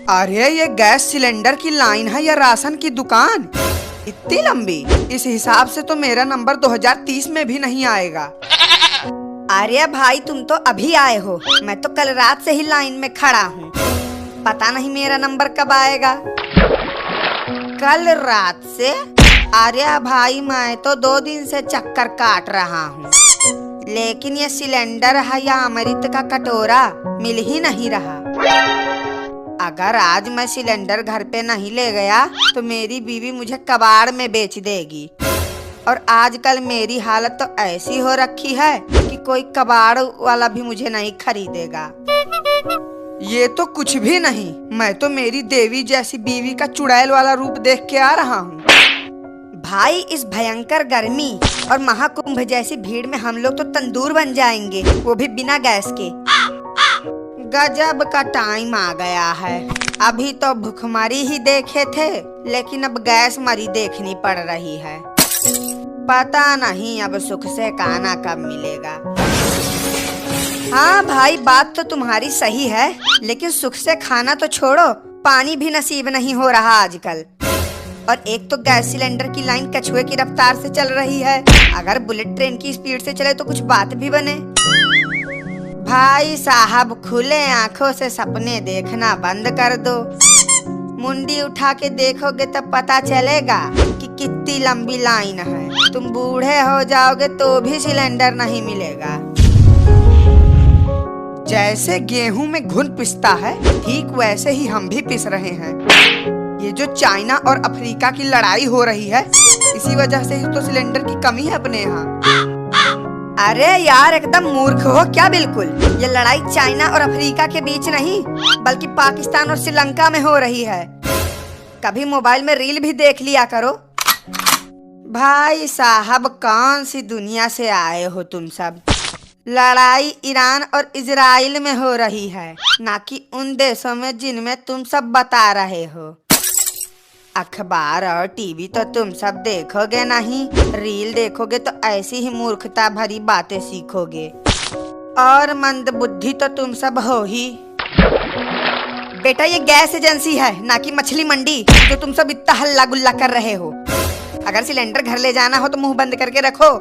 अरे ये gas cylinder की लाइन है या राशन की दुकान? इतनी लंबी? इस हिसाब से तो मेरा नंबर 2030 में भी नहीं आएगा। अरे भाई तुम तो अभी आए हो, मैं तो कल रात से ही लाइन में खड़ा हूँ। पता नहीं मेरा नंबर कब आएगा। कल रात से? अरे भाई मैं तो 2 दिन से चक्कर काट रहा हूँ, लेकिन ये सिलेंडर है या अमृत का कटोरा मिल ही नहीं रहा। अगर आज मैं सिलेंडर घर पे नहीं ले गया तो मेरी बीवी मुझे कबाड़ में बेच देगी। और आजकल मेरी हालत तो ऐसी हो रखी है कि कोई कबाड़ वाला भी मुझे नहीं खरीदेगा। ये तो कुछ भी नहीं, मैं तो मेरी देवी जैसी बीवी का चुड़ैल वाला रूप देख के आ रहा हूँ। भाई इस भयंकर गर्मी और महाकुंभ जैसी भीड़ में हम लोग तो तंदूर बन जाएंगे, वो भी बिना गैस के। गजब का टाइम आ गया है। अभी तो भूखमरी ही देखे थे, लेकिन अब गैस मरी देखनी पड़ रही है। पता नहीं अब सुख से खाना कब मिलेगा। हाँ भाई बात तो तुम्हारी सही है, लेकिन सुख से खाना तो छोड़ो, पानी भी नसीब नहीं हो रहा आजकल। और एक तो गैस सिलेंडर की लाइन कछुए की रफ्तार से चल रही है, अगर बुलेट ट्रेन की स्पीड से चले तो कुछ बात भी बने। भाई साहब खुले आंखों से सपने देखना बंद कर दो। मुंडी उठा के देखोगे तब पता चलेगा कि कितनी लंबी लाइन है। तुम बूढ़े हो जाओगे तो भी सिलेंडर नहीं मिलेगा। जैसे गेहूं में घुन पिसता है, ठीक वैसे ही हम भी पिस रहे हैं। ये जो चाइना और अफ्रीका की लड़ाई हो रही है, इसी वजह से ही तो सिलेंडर की कमी है अपने यहाँ। अरे यार एकदम मूर्ख हो क्या बिल्कुल। ये लड़ाई चाइना और अफ्रीका के बीच नहीं, बल्कि पाकिस्तान और श्रीलंका में हो रही है। कभी मोबाइल में रील भी देख लिया करो। भाई साहब कौन सी दुनिया से आए हो तुम सब? लड़ाई ईरान और इजराइल में हो रही है, ना कि उन देशों में जिनमें तुम सब बता रहे हो। अखबार और टीवी तो तुम सब देखोगे नहीं, रील देखोगे तो ऐसी ही मूर्खता भरी बातें सीखोगे। और मंदबुद्धि तो तुम सब हो ही। बेटा ये गैस एजेंसी है, ना कि मछली मंडी जो तुम सब इतना हल्ला गुल्ला कर रहे हो। अगर सिलेंडर घर ले जाना हो तो मुंह बंद करके रखो।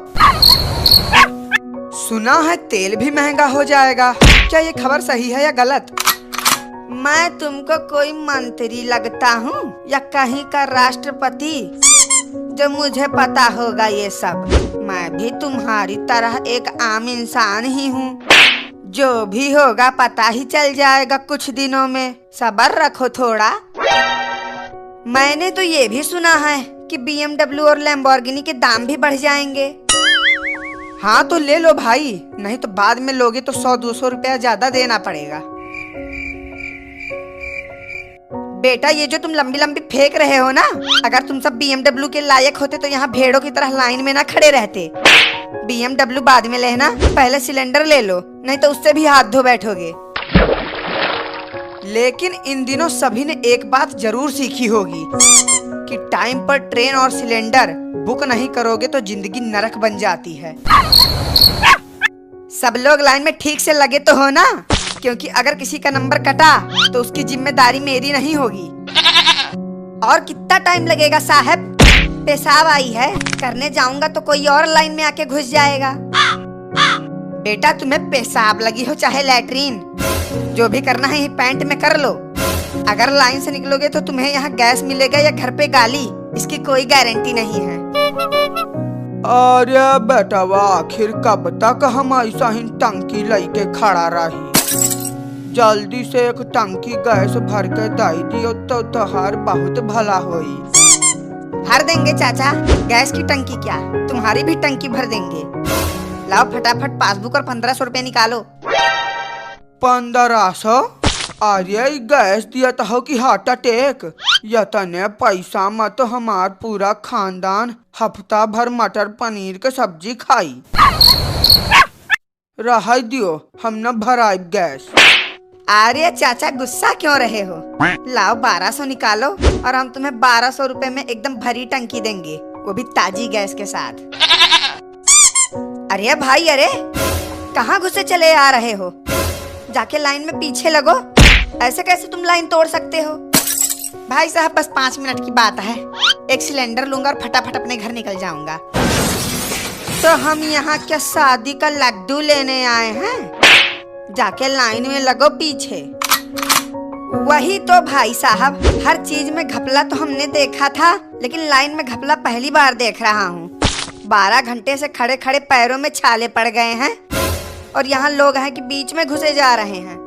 सुना है तेल भी महंगा हो जाएगा, क्या ये खबर सही है या गलत? मैं तुमको कोई मंत्री लगता हूँ या कहीं का राष्ट्रपति जो मुझे पता होगा ये सब? मैं भी तुम्हारी तरह एक आम इंसान ही हूँ। जो भी होगा पता ही चल जाएगा कुछ दिनों में, सब्र रखो थोड़ा। मैंने तो ये भी सुना है कि BMW और लैम्बोर्गिनी के दाम भी बढ़ जाएंगे। हाँ तो ले लो भाई, नहीं तो बाद में लोगे तो 100-200 रुपया ज्यादा देना पड़ेगा। बेटा ये जो तुम लंबी लंबी फेंक रहे हो ना, अगर तुम सब BMW के लायक होते तो यहाँ भेड़ों की तरह लाइन में ना खड़े रहते। BMW बाद में लेना, पहले सिलेंडर ले लो, नहीं तो उससे भी हाथ धो बैठोगे। लेकिन इन दिनों सभी ने एक बात जरूर सीखी होगी कि टाइम पर ट्रेन और सिलेंडर बुक नहीं करोगे तो जिंदगी नरक बन जाती है। सब लोग लाइन में ठीक से लगे तो हो ना, क्योंकि अगर किसी का नंबर कटा तो उसकी जिम्मेदारी मेरी नहीं होगी। और कितना टाइम लगेगा साहब? पेशाब आई है, करने जाऊंगा तो कोई और लाइन में आके घुस जाएगा। बेटा तुम्हें पेशाब लगी हो चाहे लैट्रीन, जो भी करना है पैंट में कर लो। अगर लाइन से निकलोगे तो तुम्हें यहाँ गैस मिलेगा या घर पे गाली, इसकी कोई गारंटी नहीं है। अरे बेटा आखिर कब तक हम ऐसा ही टंकी लेके खड़ा रही? जल्दी से एक टंकी गैस भर के दे दियो तो तोहार बहुत भला होई। भर देंगे चाचा, गैस की टंकी क्या तुम्हारी भी टंकी भर देंगे। लाओ फटाफट पासबुक और 1500 रुपए निकालो। 1500? अरे गैस दिया तो हो कि हार्ट अटैक? यतने पैसा में तो हमार पूरा खानदान हफ्ता भर मटर पनीर के सब्जी खाई। रह दियो, हम न भराई गैस। अरे चाचा गुस्सा क्यों रहे हो? लाओ 1200 निकालो और हम तुम्हें 1200 रुपए में एकदम भरी टंकी देंगे, वो भी ताजी गैस के साथ। अरे भाई अरे कहाँ घुसे चले आ रहे हो? जाके लाइन में पीछे लगो। ऐसे कैसे तुम लाइन तोड़ सकते हो? भाई साहब बस 5 मिनट की बात है, एक सिलेंडर लूंगा और फटाफट अपने घर निकल जाऊंगा। तो हम यहाँ क्या शादी का लड्डू लेने आए हैं? जाके लाइन में लगो पीछे। वही तो भाई साहब, हर चीज में घपला तो हमने देखा था, लेकिन लाइन में घपला पहली बार देख रहा हूँ। 12 घंटे से खड़े खड़े पैरों में छाले पड़ गए हैं और यहाँ लोग हैं कि बीच में घुसे जा रहे हैं।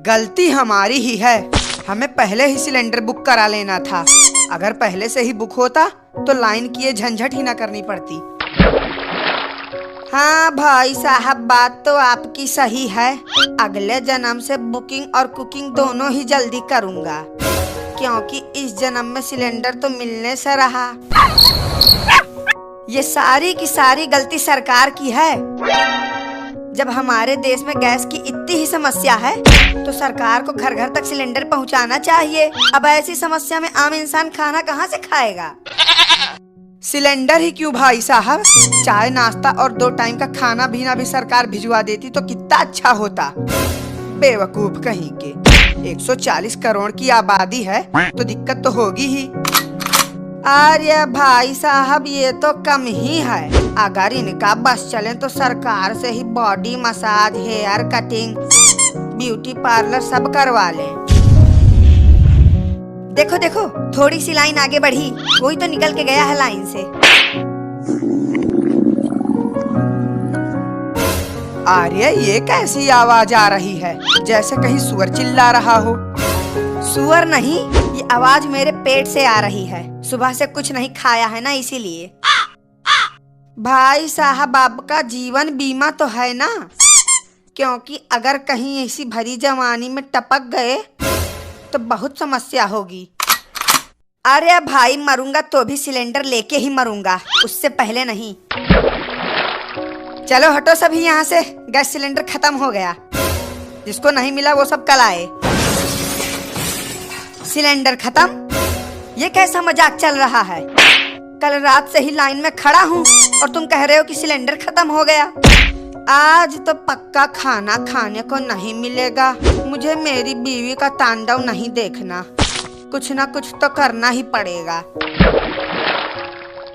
गलती हमारी ही है, हमें पहले ही सिलेंडर बुक करा लेना था। अगर पहले से ही बुक होता तो लाइन की ये झंझट ही ना करनी पड़ती। हाँ भाई साहब, बात तो आपकी सही है। अगले जन्म से बुकिंग और कुकिंग दोनों ही जल्दी करूंगा, क्योंकि इस जन्म में सिलेंडर तो मिलने से रहा। ये सारी की सारी गलती सरकार की है। जब हमारे देश में गैस की इतनी ही समस्या है तो सरकार को घर घर तक सिलेंडर पहुंचाना चाहिए। अब ऐसी समस्या में आम इंसान खाना कहां से खाएगा? सिलेंडर ही क्यों भाई साहब, चाय नाश्ता और 2 टाइम का खाना भी सरकार भिजवा देती तो कितना अच्छा होता। बेवकूफ कहीं के, 140 करोड़ की आबादी है तो दिक्कत तो होगी ही। अरे भाई साहब, ये तो कम ही है। अगर इनका बस चले तो सरकार से ही body massage, hair cutting, beauty parlour सब करवा लें। देखो देखो, थोड़ी सी लाइन आगे बढ़ी, कोई तो निकल के गया है लाइन से। आर्य, ये कैसी आवाज आ रही है? जैसे कहीं सुअर चिल्ला रहा हो। सुअर नहीं, ये आवाज मेरे पेट से आ रही है। सुबह से कुछ नहीं खाया है ना, इसीलिए। भाई साहब, आपका जीवन बीमा तो है ना? क्योंकि अगर कहीं ऐसी भरी जवानी में टपक गए तो बहुत समस्या होगी। अरे भाई, मरूंगा तो भी सिलेंडर लेके ही मरूंगा, उससे पहले नहीं। चलो हटो सभी यहाँ से, गैस सिलेंडर खत्म हो गया। जिसको नहीं मिला वो सब कल आए। सिलेंडर खत्म? ये कैसा मजाक चल रहा है? कल रात से ही लाइन में खड़ा हूँ और तुम कह रहे हो कि सिलेंडर खत्म हो गया। आज तो पक्का खाना खाने को नहीं मिलेगा। मुझे मेरी बीवी का तांडव नहीं देखना, कुछ ना कुछ तो करना ही पड़ेगा।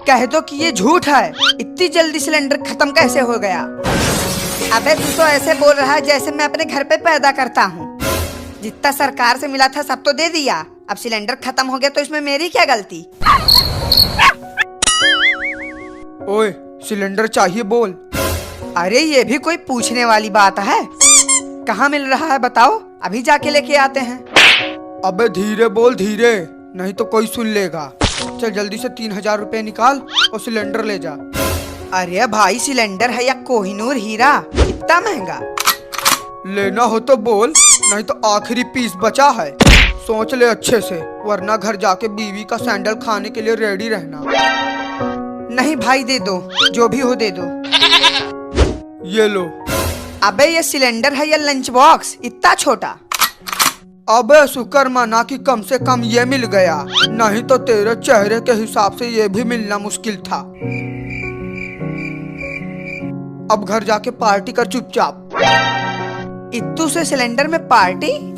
कह दो कि ये झूठ है, इतनी जल्दी सिलेंडर खत्म कैसे हो गया? अबे तू तो ऐसे बोल रहा है जैसे मैं अपने घर पे पैदा करता हूँ। जितना सरकार से मिला था सब तो दे दिया, अब सिलेंडर खत्म हो गया तो इसमें मेरी क्या गलती? ओए, सिलेंडर चाहिए बोल। अरे ये भी कोई पूछने वाली बात है? कहाँ मिल रहा है बताओ, अभी जाके लेके आते हैं। अबे धीरे बोल, धीरे, नहीं तो कोई सुन लेगा। चल जल्दी से 3000 रुपए निकाल और सिलेंडर ले जा। अरे भाई, सिलेंडर है या कोहिनूर हीरा, इतना महंगा? लेना हो तो बोल, नहीं तो आखिरी पीस बचा है। सोच ले अच्छे से, वरना घर जाके बीवी का सैंडल खाने के लिए रेडी रहना। नहीं भाई, दे दो, जो भी हो दे दो। ये लो। अबे ये सिलेंडर है या लंच बॉक्स, इतना छोटा? अबे शुक्र मना कि कम से कम ये मिल गया, नहीं तो तेरे चेहरे के हिसाब से ये भी मिलना मुश्किल था। अब घर जाके पार्टी कर चुपचाप। इत्तू से सिलेंडर में पार्टी?